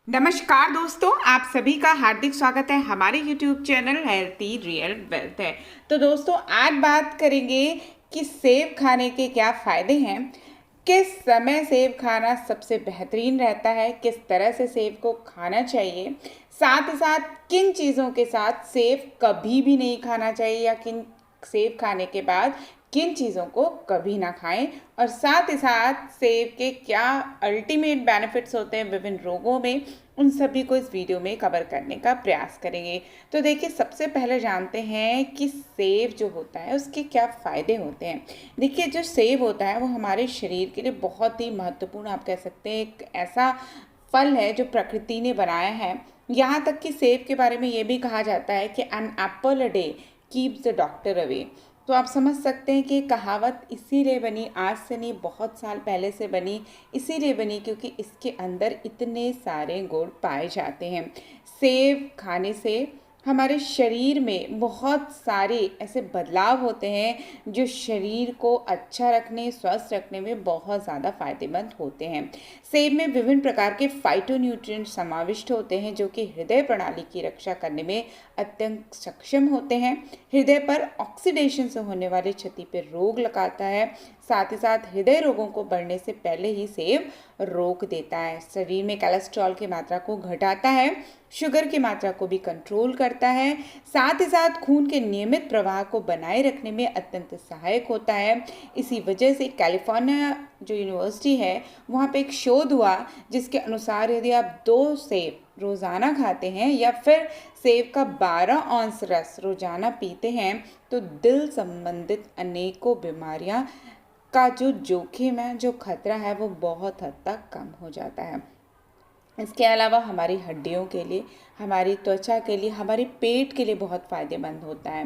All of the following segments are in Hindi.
नमस्कार दोस्तों, आप सभी का हार्दिक स्वागत है हमारे YouTube channel healthy real wealth है। तो दोस्तों, आज बात करेंगे कि सेब खाने के क्या फ़ायदे हैं, किस समय सेब खाना सबसे बेहतरीन रहता है, किस तरह से सेब को खाना चाहिए, साथ ही साथ किन चीज़ों के साथ सेब कभी भी नहीं खाना चाहिए या किन सेब खाने के बाद किन चीज़ों को कभी ना खाएं, और साथ ही साथ सेब के क्या अल्टीमेट बेनिफिट्स होते हैं विभिन्न रोगों में, उन सभी को इस वीडियो में कवर करने का प्रयास करेंगे। तो देखिए, सबसे पहले जानते हैं कि सेब जो होता है उसके क्या फ़ायदे होते हैं। देखिए, जो सेब होता है वो हमारे शरीर के लिए बहुत ही महत्वपूर्ण, आप कह सकते हैं, एक ऐसा फल है जो प्रकृति ने बनाया है। यहाँ तक कि सेब के बारे में ये भी कहा जाता है कि an apple a day keeps the doctor away. तो आप समझ सकते हैं कि ये कहावत इसीलिए बनी, आज से नहीं बहुत साल पहले से बनी, इसीलिए बनी क्योंकि इसके अंदर इतने सारे गुण पाए जाते हैं। सेब खाने से हमारे शरीर में बहुत सारे ऐसे बदलाव होते हैं जो शरीर को अच्छा रखने, स्वस्थ रखने में बहुत ज़्यादा फायदेमंद होते हैं। सेब में विभिन्न प्रकार के फाइटोन्यूट्रिएंट समाविष्ट होते हैं जो कि हृदय प्रणाली की रक्षा करने में अत्यंत सक्षम होते हैं। हृदय पर ऑक्सीडेशन से होने वाली क्षति पर रोक लगाता है। साथ ही साथ हृदय रोगों को बढ़ने से पहले ही सेब रोक देता है। शरीर में कोलेस्ट्रॉल की मात्रा को घटाता है, शुगर की मात्रा को भी कंट्रोल करता है। साथ ही साथ खून के नियमित प्रवाह को बनाए रखने में अत्यंत सहायक होता है। इसी वजह से कैलिफोर्निया जो यूनिवर्सिटी है, वहाँ पे एक शोध हुआ जिसके अनुसार यदि आप 2 सेब रोज़ाना खाते हैं या फिर सेब का 12 औंस रस रोज़ाना पीते हैं तो दिल संबंधित अनेकों बीमारियां का जो जोखिम है, जो खतरा है, वो बहुत हद तक कम हो जाता है। इसके अलावा हमारी हड्डियों के लिए, हमारी त्वचा के लिए, हमारे पेट के लिए बहुत फ़ायदेमंद होता है।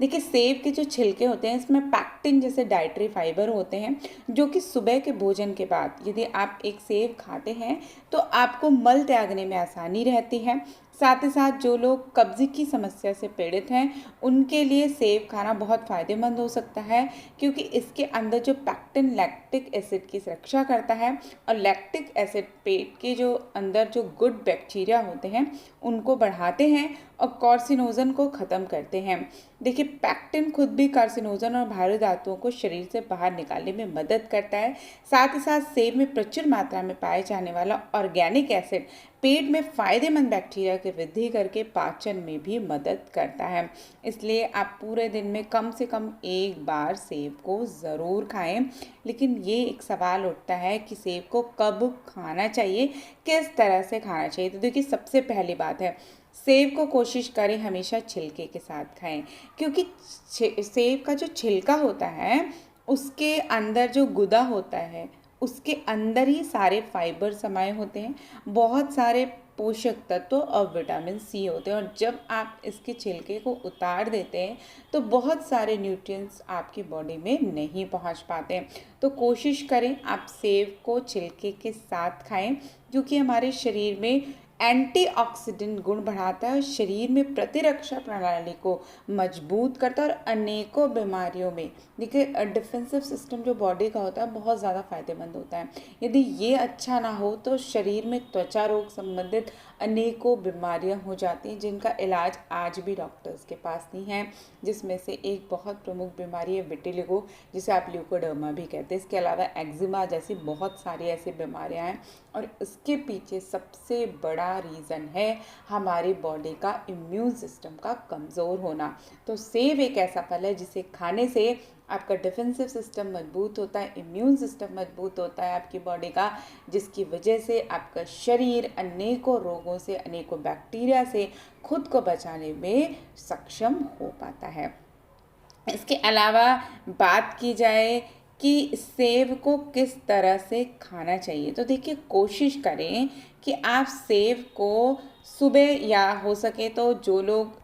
देखिए, सेब के जो छिलके होते हैं इसमें पैक्टिन जैसे डाइटरी फाइबर होते हैं जो कि सुबह के भोजन के बाद यदि आप एक सेब खाते हैं तो आपको मल त्यागने में आसानी रहती है। साथ ही साथ जो लोग कब्ज़ की समस्या से पीड़ित हैं उनके लिए सेब खाना बहुत फ़ायदेमंद हो सकता है क्योंकि इसके अंदर जो पैक्टिन लैक्टिक एसिड की रक्षा करता है, और लैक्टिक एसिड पेट के जो अंदर जो गुड बैक्टीरिया होते हैं उनको बढ़ाते हैं और कार्सिनोजन को ख़त्म करते हैं। देखिए, पैक्टिन खुद भी कार्सिनोजन और भारी धातुओं को शरीर से बाहर निकालने में मदद करता है। साथ ही साथ सेब में प्रचुर मात्रा में पाए जाने वाला ऑर्गेनिक एसिड पेट में फ़ायदेमंद बैक्टीरिया की वृद्धि करके पाचन में भी मदद करता है। इसलिए आप पूरे दिन में कम से कम एक बार सेब को ज़रूर खाएं। लेकिन ये एक सवाल उठता है कि सेब को कब खाना चाहिए, किस तरह से खाना चाहिए। तो देखिए, सबसे पहली बात है, सेब को कोशिश करें हमेशा छिलके के साथ खाएं क्योंकि सेब का जो छिलका होता है उसके अंदर जो गुदा होता है उसके अंदर ही सारे फाइबर समाये होते हैं, बहुत सारे पोषक तत्व और विटामिन सी होते हैं, और जब आप इसके छिलके को उतार देते हैं तो बहुत सारे न्यूट्रिएंट्स आपकी बॉडी में नहीं पहुंच पाते हैं। तो कोशिश करें आप सेब को छिलके के साथ खाएं जो कि हमारे शरीर में एंटीऑक्सीडेंट गुण बढ़ाता है और शरीर में प्रतिरक्षा प्रणाली को मजबूत करता है और अनेकों बीमारियों में, देखिए, डिफेंसिव सिस्टम जो बॉडी का होता है बहुत ज़्यादा फायदेमंद होता है। यदि ये अच्छा ना हो तो शरीर में त्वचा रोग संबंधित अनेकों बीमारियां हो जाती हैं जिनका इलाज आज भी डॉक्टर्स के पास नहीं है, जिसमें से एक बहुत प्रमुख बीमारी है विटिलिगो, जिसे आप ल्यूकोडर्मा भी कहते हैं। इसके अलावा एक्जिमा जैसी बहुत सारी ऐसी बीमारियां हैं, और इसके पीछे सबसे बड़ा रीज़न है हमारी बॉडी का इम्यून सिस्टम का कमज़ोर होना। तो सेब एक ऐसा फल है जिसे खाने से आपका डिफेंसिव सिस्टम मजबूत होता है, इम्यून सिस्टम मजबूत होता है आपकी बॉडी का, जिसकी वजह से आपका शरीर अनेकों रोगों से, अनेकों बैक्टीरिया से खुद को बचाने में सक्षम हो पाता है। इसके अलावा बात की जाए कि सेब को किस तरह से खाना चाहिए, तो देखिए, कोशिश करें कि आप सेब को सुबह, या हो सके तो जो लोग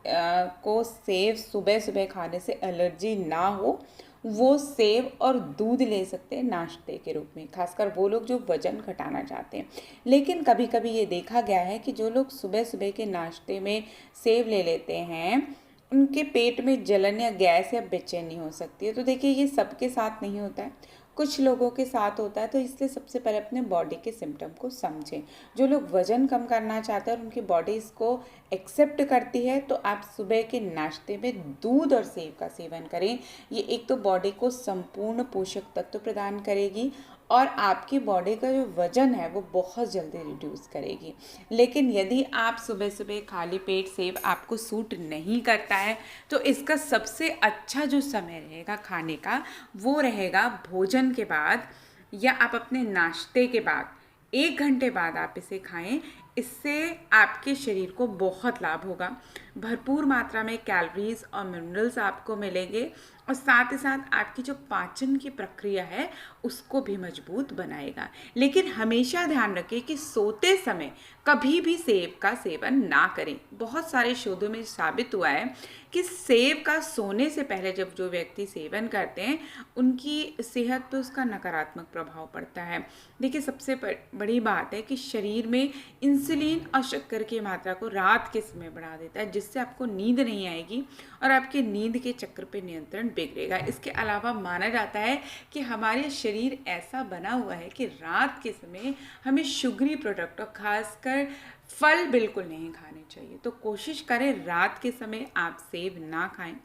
को सेब सुबह सुबह खाने से एलर्जी ना हो वो सेब और दूध ले सकते हैं नाश्ते के रूप में, खासकर वो लोग जो वज़न घटाना चाहते हैं। लेकिन कभी कभी ये देखा गया है कि जो लोग सुबह सुबह के नाश्ते में सेब ले लेते हैं उनके पेट में जलन या गैस या बेचैनी हो सकती है। तो देखिए, ये सबके साथ नहीं होता है, कुछ लोगों के साथ होता है, तो इसलिए सबसे पहले अपने बॉडी के सिम्टम को समझें। जो लोग वज़न कम करना चाहते हैं और उनकी बॉडी इसको एक्सेप्ट करती है, तो आप सुबह के नाश्ते में दूध और सेब का सेवन करें। ये एक तो बॉडी को संपूर्ण पोषक तत्व प्रदान करेगी और आपकी बॉडी का जो वज़न है वो बहुत जल्दी रिड्यूस करेगी। लेकिन यदि आप सुबह सुबह खाली पेट सेब आपको सूट नहीं करता है, तो इसका सबसे अच्छा जो समय रहेगा खाने का वो रहेगा भोजन के बाद या आप अपने नाश्ते के बाद 1 घंटे बाद आप इसे खाएं। इससे आपके शरीर को बहुत लाभ होगा। भरपूर मात्रा में कैलोरीज और मिनरल्स आपको मिलेंगे और साथ ही साथ आपकी जो पाचन की प्रक्रिया है उसको भी मजबूत बनाएगा। लेकिन हमेशा ध्यान रखें कि सोते समय कभी भी सेब का सेवन ना करें। बहुत सारे शोधों में साबित हुआ है कि सेब का सोने से पहले जब जो व्यक्ति सेवन करते हैं उनकी सेहत पर उसका नकारात्मक प्रभाव पड़ता है। देखिए, सबसे बड़ी बात है कि शरीर में इंसुलिन और शक्कर की मात्रा को रात के समय बढ़ा देता है, जिससे आपको नींद नहीं आएगी और आपके नींद के चक्र पे नियंत्रण बिगड़ेगा। इसके अलावा माना जाता है कि हमारे शरीर ऐसा बना हुआ है कि रात के समय हमें शुगरी प्रोडक्ट और खासकर फल बिल्कुल नहीं खाने चाहिए। तो कोशिश करें रात के समय आप सेब ना खाएं।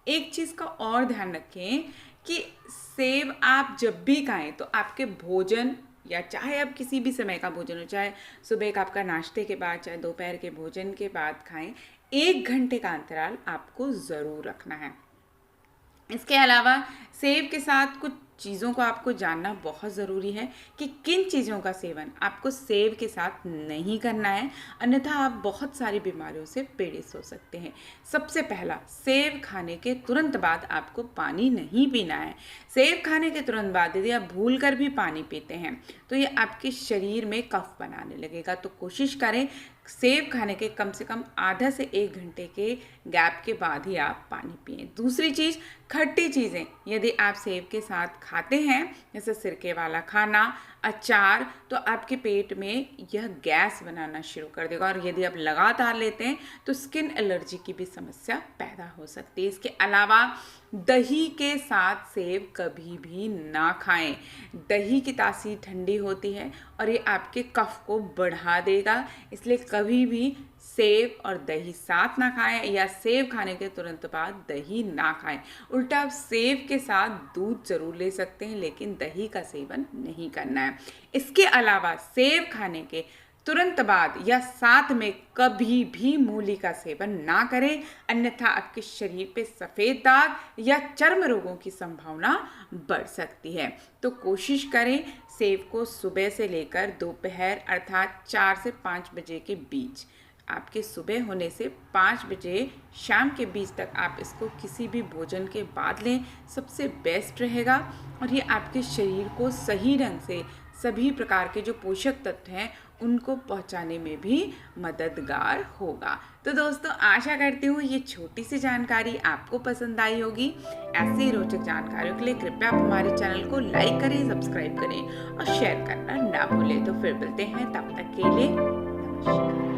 एक चीज़ का और ध्यान रखें कि सेब आप जब भी खाएं तो आपके भोजन या चाहे आप किसी भी समय का भोजन हो, चाहे सुबह का आपका नाश्ते के बाद, चाहे दोपहर के भोजन के बाद खाएं, 1 घंटे का अंतराल आपको ज़रूर रखना है। इसके अलावा सेब के साथ कुछ चीज़ों को आपको जानना बहुत ज़रूरी है कि किन चीज़ों का सेवन आपको सेब के साथ नहीं करना है, अन्यथा आप बहुत सारी बीमारियों से पीड़ित हो सकते हैं। सबसे पहला, सेब खाने के तुरंत बाद आपको पानी नहीं पीना है। सेब खाने के तुरंत बाद यदि आप भूल कर भी पानी पीते हैं तो ये आपके शरीर में कफ बनाने लगेगा। तो कोशिश करें सेब खाने के कम से कम आधा से 1 घंटे के गैप के बाद ही आप पानी पिएं। दूसरी चीज़, खट्टी चीज़ें यदि आप सेब के साथ खाते हैं, जैसे सिरके वाला खाना, अचार, तो आपके पेट में यह गैस बनाना शुरू कर देगा और यदि आप लगातार लेते हैं तो स्किन एलर्जी की भी समस्या पैदा हो सकती है। इसके अलावा दही के साथ सेब कभी भी ना खाएं। दही की तासीर ठंडी होती है और ये आपके कफ को बढ़ा देगा, इसलिए कभी भी सेब और दही साथ ना खाएं या सेब खाने के तुरंत बाद दही ना खाएं। उल्टा आप सेब के साथ दूध जरूर ले सकते हैं, लेकिन दही का सेवन नहीं करना है। इसके अलावा सेब खाने के तुरंत बाद या साथ में कभी भी मूली का सेवन ना करें, अन्यथा आपके शरीर पे सफ़ेद दाग या चर्म रोगों की संभावना बढ़ सकती है। तो कोशिश करें सेब को सुबह से लेकर दोपहर अर्थात 4 से 5 बजे के बीच, आपके सुबह होने से 5 बजे शाम के बीच तक आप इसको किसी भी भोजन के बाद लें, सबसे बेस्ट रहेगा और ये आपके शरीर को सही ढंग से सभी प्रकार के जो पोषक तत्व हैं उनको पहुंचाने में भी मददगार होगा। तो दोस्तों, आशा करती हूँ ये छोटी सी जानकारी आपको पसंद आई होगी। ऐसी रोचक जानकारियों के लिए कृपया आप हमारे चैनल को लाइक करें, सब्सक्राइब करें और शेयर करना ना भूलें। तो फिर मिलते हैं, तब तक के लिए नमस्कार।